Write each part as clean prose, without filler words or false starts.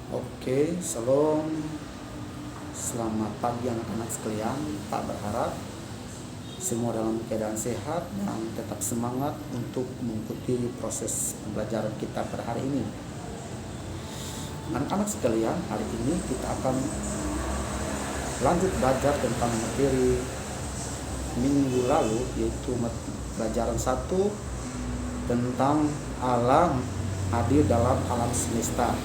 Oke, shalom. Selamat pagi anak-anak sekalian. Pak berharap semua dalam keadaan sehat dan tetap semangat untuk mengikuti proses pembelajaran kita pada hari ini. Anak-anak sekalian, hari ini kita akan lanjut belajar tentang materi minggu lalu, yaitu pelajaran 1 tentang Allah hadir dalam alam semesta.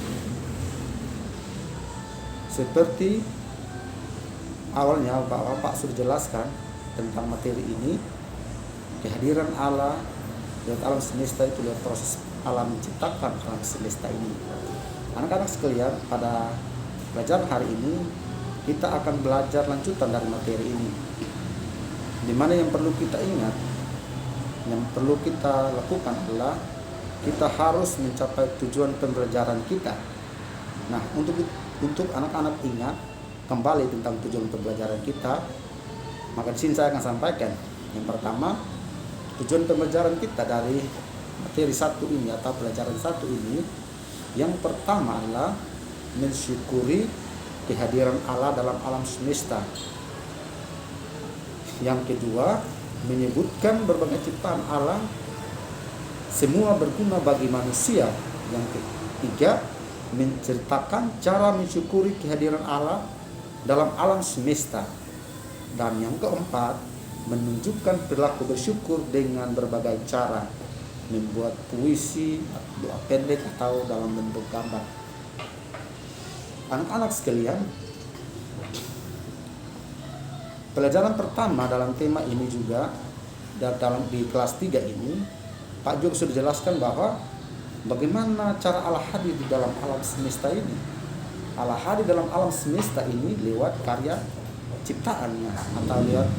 Seperti awalnya Bapak sudah jelaskan tentang materi ini, kehadiran Allah dalam alam semesta itu adalah proses Allah menciptakan alam semesta ini. Anak-anak sekalian, pada pelajaran hari ini kita akan belajar lanjutan dari materi ini, di mana yang perlu kita ingat, yang perlu kita lakukan adalah kita harus mencapai tujuan pembelajaran kita. Nah, untuk anak-anak ingat kembali tentang tujuan pembelajaran kita, maka di sini saya akan sampaikan. Yang pertama, tujuan pembelajaran kita dari materi 1 ini atau pelajaran 1 ini, yang pertama adalah mensyukuri kehadiran Allah dalam alam semesta. Yang kedua, menyebutkan berbagai ciptaan Allah semua berguna bagi manusia. Yang ketiga, menceritakan cara mensyukuri kehadiran Allah dalam alam semesta. Dan yang keempat, menunjukkan perilaku bersyukur dengan berbagai cara, membuat puisi, doa pendek atau dalam bentuk gambar. Anak-anak sekalian, pelajaran pertama dalam tema ini juga di kelas 3 ini, Pak juga sudah jelaskan bahwa bagaimana cara Allah hadir di dalam alam semesta ini. Allah hadir dalam alam semesta ini lewat karya ciptaannya, atau lewat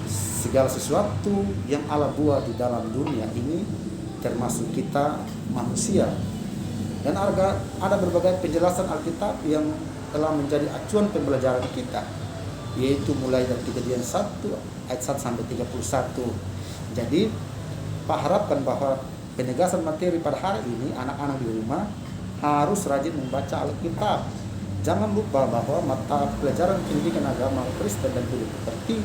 segala sesuatu yang Allah buat di dalam dunia ini, termasuk kita manusia. Dan ada berbagai penjelasan Alkitab yang telah menjadi acuan pembelajaran kita, yaitu mulai dari Kejadian 1 ayat 1 sampai 31. Jadi Pak harapkan bahwa penegasan materi pada hari ini, anak-anak di rumah harus rajin membaca Alkitab. Jangan lupa bahwa mata pelajaran pendidikan agama Kristen dan budaya seperti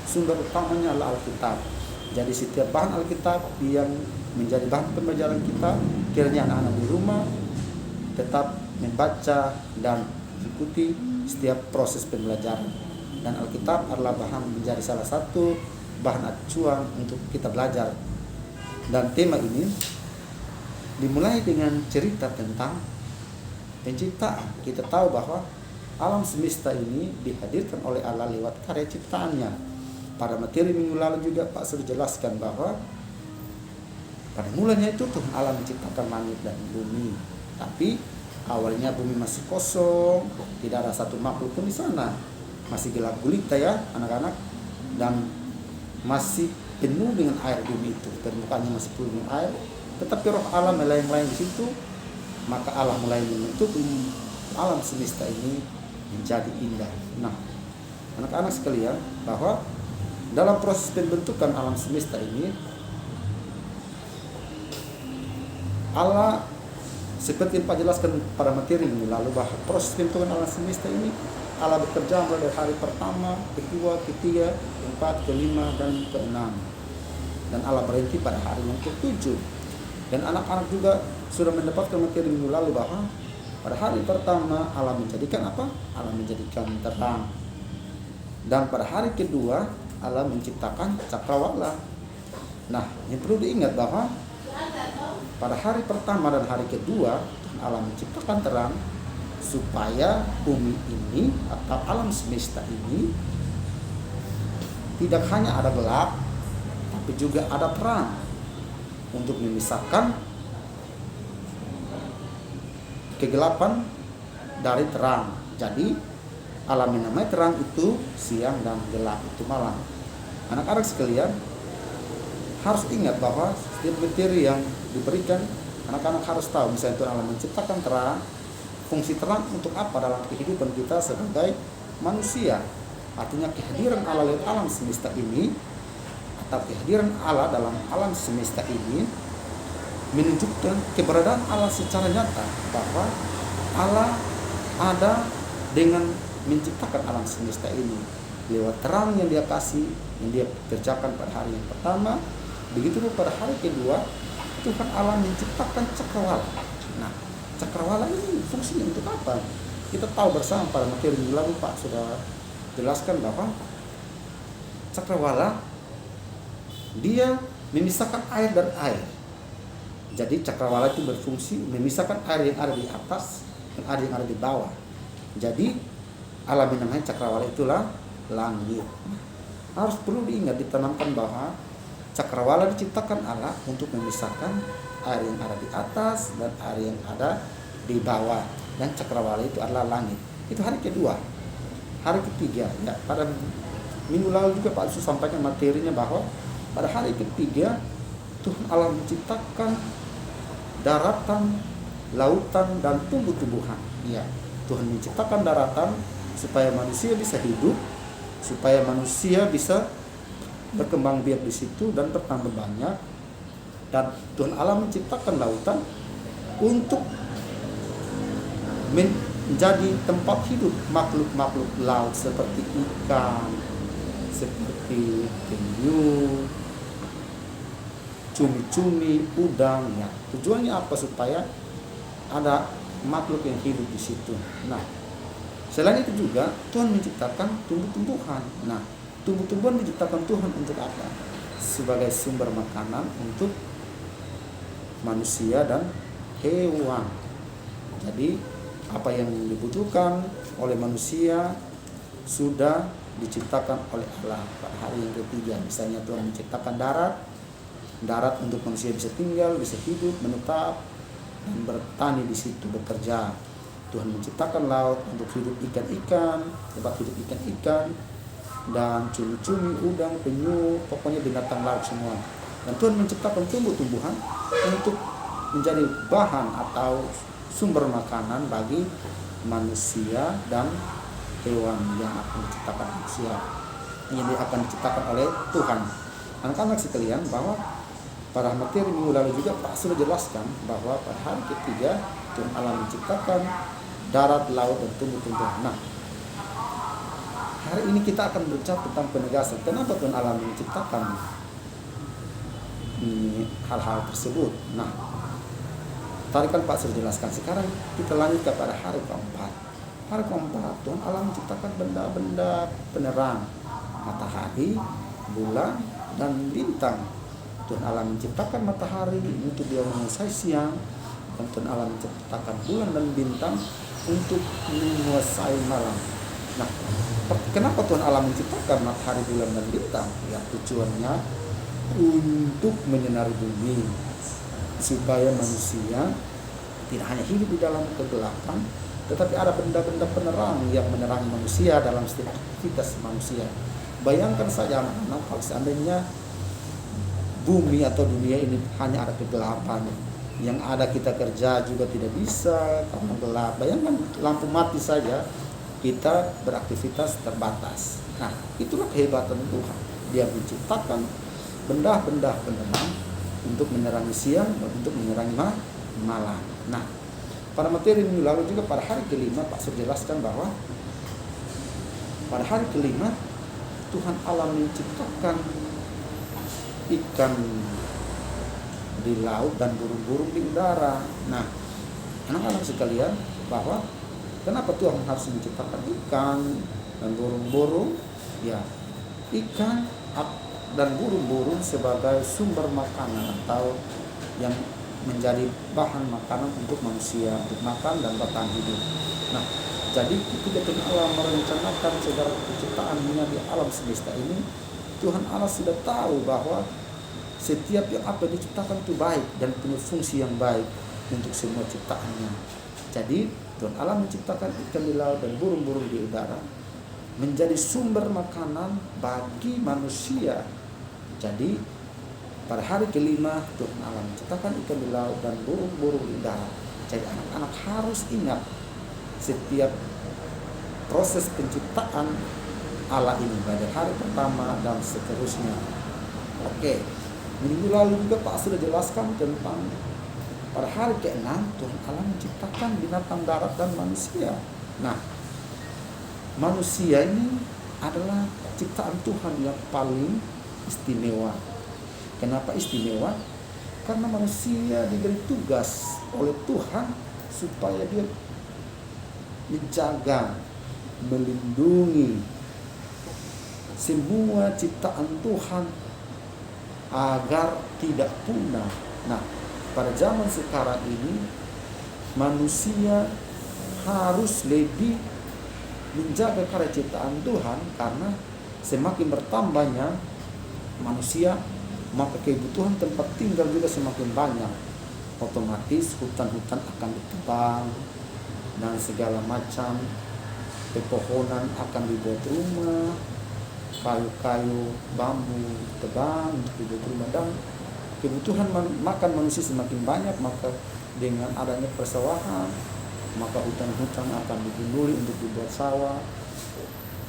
sumber utamanya adalah Alkitab. Jadi setiap bahan Alkitab yang menjadi bahan pembelajaran kita, kiranya anak-anak di rumah tetap membaca dan ikuti setiap proses pembelajaran. Dan Alkitab adalah menjadi salah satu bahan acuan untuk kita belajar. Dan tema ini dimulai dengan cerita tentang penciptaan. Kita tahu bahwa alam semesta ini dihadirkan oleh Allah lewat karya ciptaannya. Pada materi minggu lalu juga Pak sudah jelaskan bahwa pada mulanya itu Tuhan Allah menciptakan langit dan bumi. Tapi awalnya bumi masih kosong, tidak ada satu makhluk pun di sana. Masih gelap gulita ya anak-anak, dan masih penuh dengan air bumi itu, permukaannya masih penuh dengan air. Tetapi roh Allah melayang-layang di situ, maka Allah mulai membentuk alam semesta ini menjadi indah. Nah, anak-anak sekalian, bahwa dalam proses pembentukan alam semesta ini, Allah seperti yang Pak jelaskan pada materi ini lalu, bahwa proses pembentukan alam semesta ini Allah bekerja mulai dari hari pertama, kedua, ketiga, keempat, kelima, dan keenam. Dan Allah berhenti pada hari yang ke-7. Dan anak-anak juga sudah mendapatkan materi minggu lalu bahwa pada hari pertama Allah menjadikan apa? Allah menjadikan terang. Dan pada hari kedua Allah menciptakan cakrawala. Nah, yang perlu diingat bahwa pada hari pertama dan hari kedua Allah menciptakan terang, supaya bumi ini atau alam semesta ini tidak hanya ada gelap, tapi juga ada terang, untuk memisahkan kegelapan dari terang. Jadi Allah menamai terang itu siang dan gelap itu malam. Anak-anak sekalian harus ingat bahwa setiap materi yang diberikan, anak-anak harus tahu misalnya Tuhan Allah menciptakan terang. Fungsi terang untuk apa dalam kehidupan kita sebagai manusia? Artinya kehadiran Allah dalam alam semesta ini, atau kehadiran Allah dalam alam semesta ini menunjukkan keberadaan Allah secara nyata, bahwa Allah ada dengan menciptakan alam semesta ini lewat terang yang dia kasih, yang dia kerjakan pada hari yang pertama. Begitu pada hari kedua Tuhan Allah menciptakan cakrawala. Nah, cakrawala ini fungsinya untuk apa? Kita tahu bersama pada materi minggu lalu Pak sudah jelaskan bahwa cakrawala dia memisahkan air dan air. Jadi cakrawala itu berfungsi memisahkan air yang ada di atas dan air yang ada di bawah. Jadi alam yang namanya cakrawala itulah langit. Harus perlu diingat, ditanamkan bahwa cakrawala diciptakan Allah untuk memisahkan air yang ada di atas dan air yang ada di bawah. Dan cakrawala itu adalah langit. Itu hari kedua. Hari ketiga, ya, pada minggu lalu juga Pak Yusuf sampaikan materinya bahwa pada hari ketiga Tuhan Allah menciptakan daratan, lautan, dan tumbuh-tumbuhan. Ya, Tuhan menciptakan daratan supaya manusia bisa hidup, supaya manusia bisa berkembang biak di situ dan bertambah banyak. Dan Tuhan Allah menciptakan lautan untuk menjadi tempat hidup makhluk-makhluk laut seperti ikan, seperti penyu, cumi-cumi, udang. Ya, tujuannya apa? Supaya ada makhluk yang hidup di situ. Nah, selain itu juga Tuhan menciptakan tumbuh-tumbuhan. Nah, tumbuh-tumbuhan diciptakan Tuhan untuk apa? Sebagai sumber makanan untuk manusia dan hewan. Jadi apa yang dibutuhkan oleh manusia sudah diciptakan oleh Allah pada hari yang ketiga. Misalnya Tuhan menciptakan darat untuk manusia bisa tinggal, bisa hidup, menetap, dan bertani di situ, bekerja. Tuhan menciptakan laut untuk hidup ikan-ikan, tempat hidup ikan-ikan, dan cumi-cumi, udang, penyu, pokoknya binatang laut semua. Dan Tuhan menciptakan tumbuh-tumbuhan untuk menjadi bahan atau sumber makanan bagi manusia dan hewan yang akan diciptakan manusia, yang akan diciptakan oleh Tuhan. Anak-anak sekalian, bahwa pada materi minggu lalu juga Pak sudah jelaskan bahwa pada hari ketiga Tuhan Allah menciptakan darat, laut, dan tumbuh-tumbuhan. Nah, hari ini kita akan berbicara tentang penegasan. Kenapa Tuhan Allah menciptakan hal-hal tersebut? Nah, tadi kan Pak sudah jelaskan. Sekarang kita lanjut kepada hari keempat. Hari keempat Tuhan Allah menciptakan benda-benda penerang, matahari, bulan, dan bintang. Tuhan Allah menciptakan matahari untuk dia menguasai siang, dan Tuhan Allah menciptakan bulan dan bintang untuk menguasai malam. Nah, kenapa Tuhan Allah menciptakan matahari, bulan, dan bintang? Ya, tujuannya untuk menyinari bumi, supaya manusia tidak hanya hidup di dalam kegelapan, tetapi ada benda-benda penerang yang menerangi manusia dalam setiap aktivitas manusia. Bayangkan saja anak-anak, kalau seandainya bumi atau dunia ini hanya ada kegelapan, yang ada kita kerja juga tidak bisa karena gelap. Bayangkan lampu mati saja kita beraktivitas terbatas. Nah, itulah kehebatan Tuhan. Dia menciptakan benda-benda penerang untuk menerangi siang dan untuk menerangi malam. Nah, pada materi minggu lalu juga pada hari kelima Pak sudah jelaskan bahwa pada hari kelima Tuhan Allah menciptakan ikan di laut dan burung-burung di udara. Nah, anak-anak sekalian, bahwa kenapa Tuhan harus menciptakan ikan dan burung-burung? Ya, ikan dan burung-burung sebagai sumber makanan atau yang menjadi bahan makanan untuk manusia, untuk makan dan bertahan hidup. Nah, jadi ketika Tuhan Allah merencanakan segala penciptaannya di alam semesta ini, Tuhan Allah sudah tahu bahwa setiap yang apa diciptakan itu baik dan punya fungsi yang baik untuk semua ciptaannya. Jadi Tuhan Allah menciptakan ikan di laut dan burung-burung di udara menjadi sumber makanan bagi manusia. Jadi pada hari kelima Tuhan Allah menciptakan ikan di laut dan burung-burung di udara. Jadi anak-anak harus ingat setiap proses penciptaan Allah ini pada hari pertama dan seterusnya. Oke, minggu lalu juga Pak sudah jelaskan tentang pada hari ke-6 Tuhan Allah menciptakan binatang darat dan manusia. Nah, manusia ini adalah ciptaan Tuhan yang paling istimewa. Kenapa istimewa? Karena manusia diberi tugas oleh Tuhan supaya dia menjaga, melindungi semua ciptaan Tuhan agar tidak punah. Nah, pada zaman sekarang ini manusia harus lebih menjaga karya ciptaan Tuhan, karena semakin bertambahnya manusia, maka kebutuhan tempat tinggal juga semakin banyak. Otomatis hutan-hutan akan ditebang dan segala macam pepohonan akan dibuat rumah, kayu-kayu, bambu tebang untuk dibuat rumah, dan kebutuhan makan manusia semakin banyak. Maka dengan adanya persawahan, maka hutan-hutan akan digunduli untuk dibuat sawah.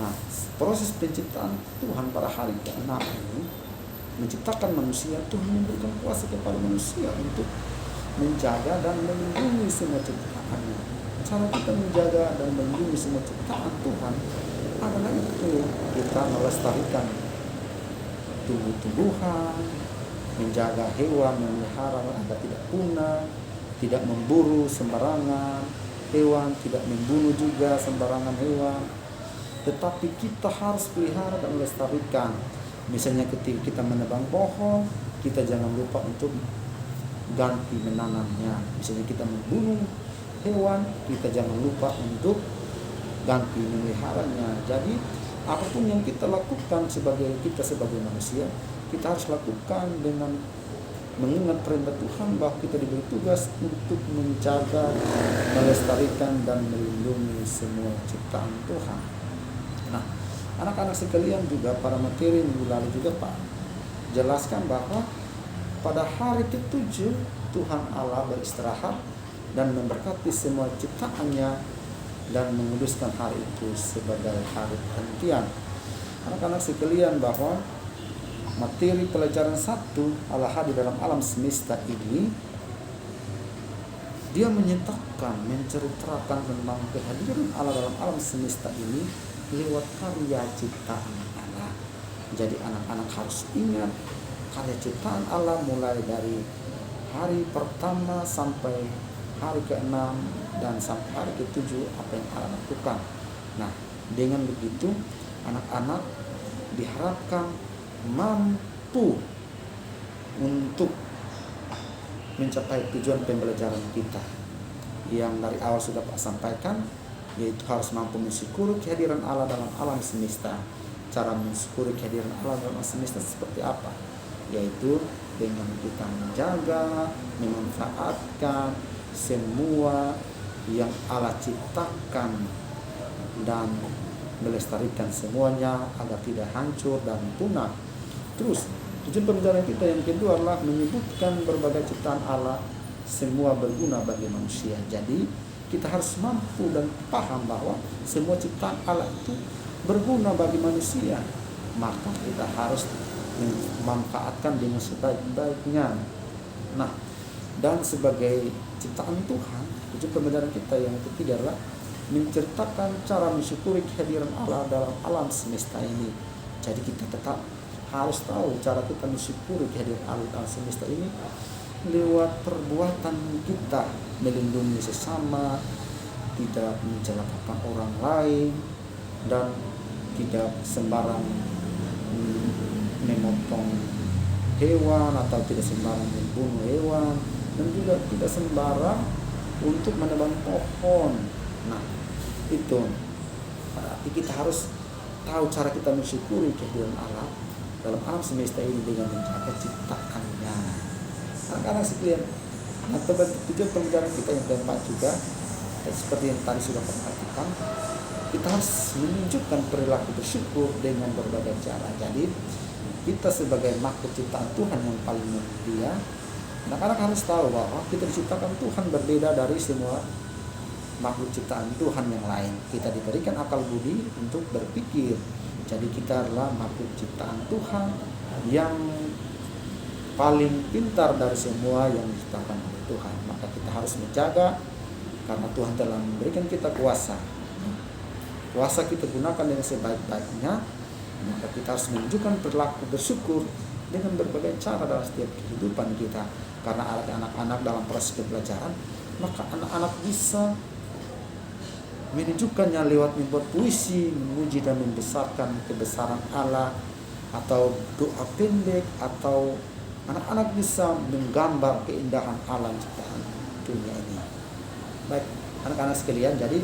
Nah, proses penciptaan Tuhan pada hari ke-6 ini menciptakan manusia. Tuhan memberikan kuasa kepada manusia untuk menjaga dan melindungi semua ciptaannya. Cara kita menjaga dan melindungi semua ciptaan Tuhan adalah itu, kita melestarikan tumbuh-tumbuhan, menjaga hewan, memelihara agar tidak punah, tidak memburu sembarangan hewan, tidak membunuh juga sembarangan hewan. Tetapi kita harus pelihara dan melestarikan. Misalnya ketika kita menebang pohon, kita jangan lupa untuk ganti menanamnya. Misalnya kita membunuh hewan, kita jangan lupa untuk ganti memeliharanya. Jadi apapun yang kita lakukan sebagai manusia, kita harus lakukan dengan mengingat perintah Tuhan bahwa kita diberi tugas untuk menjaga, melestarikan dan melindungi semua ciptaan Tuhan. Nah, anak-anak sekalian, juga para materi minggu lalu juga Pak jelaskan bahwa pada hari ke-7 Tuhan Allah beristirahat dan memberkati semua ciptaannya dan menguduskan hari itu sebagai hari perhentian. Anak-anak sekalian, bahwa materi pelajaran 1 Allah hadir dalam alam semesta ini, dia menyatakan, menceritakan tentang kehadiran Allah dalam alam semesta ini lewat karya ciptaan Allah. Jadi anak-anak harus ingat karya ciptaan Allah mulai dari hari pertama sampai hari ke-6 dan sampai hari ke-7 apa yang Allah lakukan. Nah, dengan begitu anak-anak diharapkan mampu untuk mencapai tujuan pembelajaran kita yang dari awal sudah Pak sampaikan, yaitu harus mampu mensyukuri kehadiran Allah dalam alam semesta. Cara mensyukuri kehadiran Allah dalam alam semesta seperti apa? Yaitu dengan kita menjaga, memanfaatkan semua yang Allah ciptakan dan melestarikan semuanya agar tidak hancur dan punah. Terus tujuan pembelajaran kita yang kedua adalah menyebutkan berbagai ciptaan Allah, semua berguna bagi manusia. Jadi kita harus mampu dan paham bahwa semua ciptaan Allah itu berguna bagi manusia, maka kita harus memanfaatkan dengan sebaik-baiknya. Nah, dan sebagai ciptaan Tuhan, tujuan pembelajaran kita yang ketiga adalah menceritakan cara mensyukuri kehadiran Allah dalam alam semesta ini. Jadi kita tetap harus tahu cara kita mensyukuri kehadiran Allah dalam semesta ini lewat perbuatan kita melindungi sesama, tidak mencelakakan orang lain, dan tidak sembarang memotong hewan atau tidak sembarang membunuh hewan, dan juga tidak sembarang untuk menebang pohon. Nah, itu berarti kita harus tahu cara kita mensyukuri kehadiran Allah dalam alam semesta ini dengan menjaga ciptaannya. Anak-anak sekalian, nah, tujuan pembelajaran kita yang keempat juga, seperti yang tadi sudah perhatikan, kita harus menunjukkan perilaku bersyukur dengan berbagai cara. Jadi kita sebagai makhluk ciptaan Tuhan yang paling mulia, anak-anak harus tahu bahwa kita diciptakan Tuhan berbeda dari semua makhluk ciptaan Tuhan yang lain. Kita diberikan akal budi untuk berpikir. Jadi kita adalah makhluk ciptaan Tuhan yang paling pintar dari semua yang diciptakan oleh Tuhan. Maka kita harus menjaga, karena Tuhan telah memberikan kita kuasa puasa kita gunakan dengan sebaik-baiknya, maka kita harus menunjukkan perilaku bersyukur dengan berbagai cara dalam setiap kehidupan kita. Karena anak-anak dalam proses pembelajaran, maka anak-anak bisa menunjukkannya lewat membuat puisi, memuji dan membesarkan kebesaran Allah, atau doa pendek, atau anak-anak bisa menggambar keindahan alam ciptaan dunia ini. Baik, anak-anak sekalian, jadi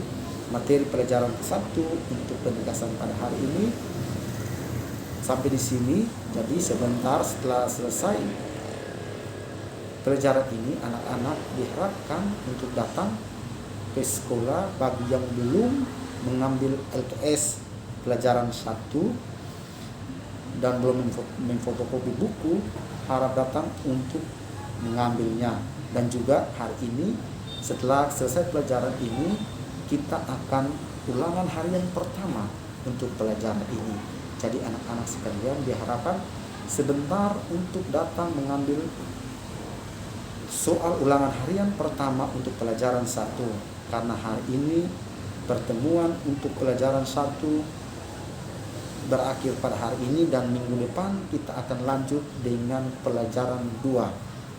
materi pelajaran ke-1 untuk penegasan pada hari ini sampai di sini. Jadi sebentar setelah selesai pelajaran ini, anak-anak diharapkan untuk datang ke sekolah. Bagi yang belum mengambil LKS pelajaran 1 dan belum memfotokopi buku, harap datang untuk mengambilnya. Dan juga hari ini, setelah selesai pelajaran ini, kita akan ulangan harian pertama untuk pelajaran ini. Jadi anak-anak sekalian diharapkan sebentar untuk datang mengambil soal ulangan harian pertama untuk pelajaran 1. Karena hari ini pertemuan untuk pelajaran 1 berakhir pada hari ini, dan minggu depan kita akan lanjut dengan pelajaran 2.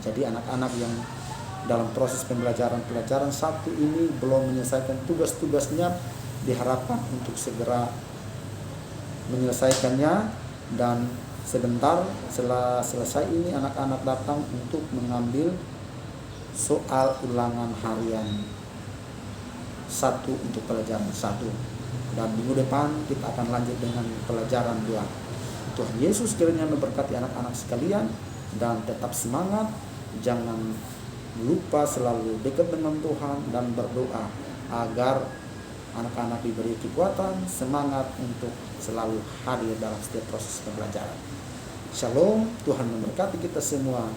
Jadi anak-anak yang dalam proses pelajaran 1 ini belum menyelesaikan tugas-tugasnya, diharapkan untuk segera menyelesaikannya. Dan sebentar setelah selesai ini, anak-anak datang untuk mengambil soal ulangan harian 1 untuk pelajaran 1. Dan minggu depan kita akan lanjut dengan pelajaran 2. Tuhan Yesus kiranya memberkati anak-anak sekalian, dan tetap semangat. Jangan lupa selalu dekat dengan Tuhan dan berdoa agar anak-anak diberi kekuatan, semangat untuk selalu hadir dalam setiap proses pembelajaran. Shalom, Tuhan memberkati kita semua.